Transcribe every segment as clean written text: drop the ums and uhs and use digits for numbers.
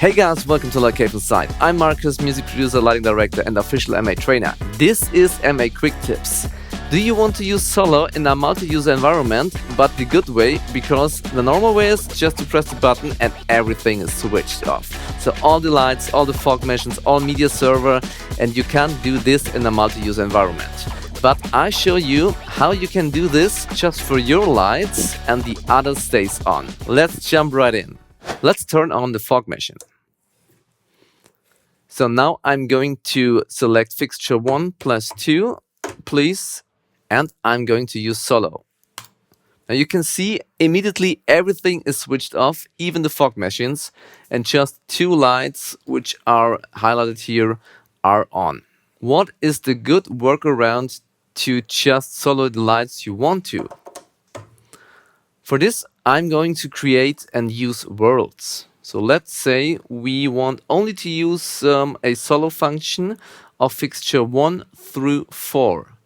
Hey guys, welcome to Lacave-Insight. I'm Marcus, music producer, lighting director and official MA trainer. This is MA Quick Tips. Do you want to use Solo in a multi-user environment, but the good way? Because the normal way is just to press the button and everything is switched off. So all the lights, all the fog machines, all media server, and you can't do this in a multi-user environment. But I show you how you can do this just for your lights and the other stays on. Let's jump right in. Let's turn on the fog machine. So now I'm going to select fixture 1 plus 2, please, and I'm going to use Solo. Now you can see immediately everything is switched off, even the fog machines, and just 2 lights, which are highlighted here, are on. What is the good workaround to just solo the lights you want to? For this, I'm going to create and use worlds. So let's say we want only to use a solo function of fixture 1 through 4.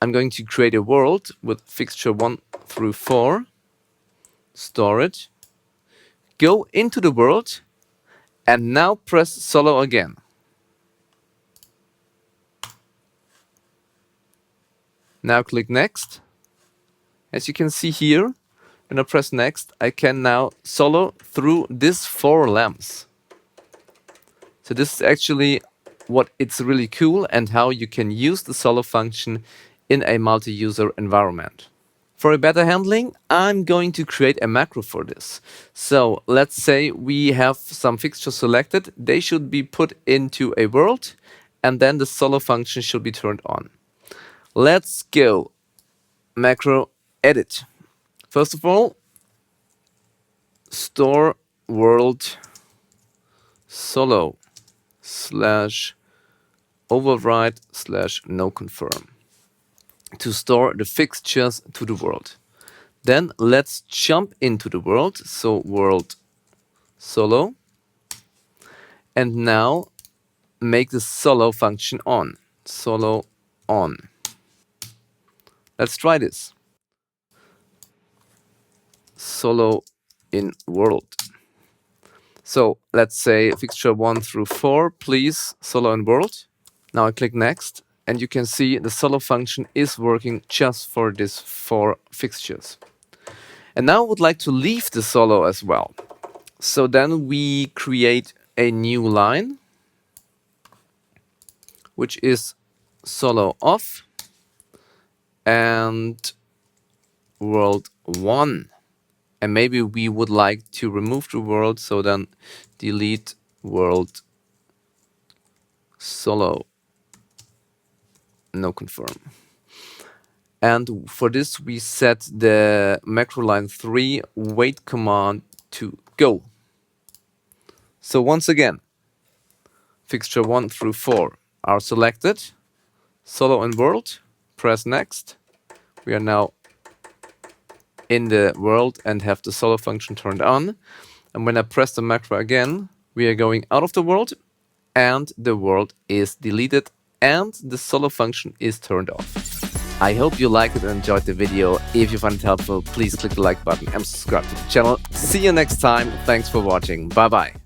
I'm going to create a world with fixture 1 through 4, store it, go into the world, and now press solo again. Now click next. As you can see here, when I press next, I can now solo through these 4 lamps. So this is actually what it's really cool and how you can use the solo function in a multi-user environment. For a better handling, I'm going to create a macro for this. So let's say we have some fixtures selected. They should be put into a world and then the solo function should be turned on. Let's go macro edit. First of all, store world solo /override /no confirm to store the fixtures to the world. Then let's jump into the world, so world solo, and now make the solo function on, solo on. Let's try this. Solo in world. So let's say fixture 1 through 4, please, solo in world. Now I click next, and you can see the solo function is working just for these 4 fixtures. And now I would like to leave the solo as well. So then we create a new line, which is solo off and world 1. And maybe we would like to remove the world, so then delete world solo, no confirm. And for this, we set the macro line 3 wait command to go. So once again, fixture 1 through 4 are selected, solo in world, press next. We are now in the world and have the solo function turned on. And when I press the macro again, we are going out of the world and the world is deleted and the solo function is turned off. I hope you liked it and enjoyed the video. If you found it helpful, please click the like button and subscribe to the channel. See you next time. Thanks for watching. Bye bye.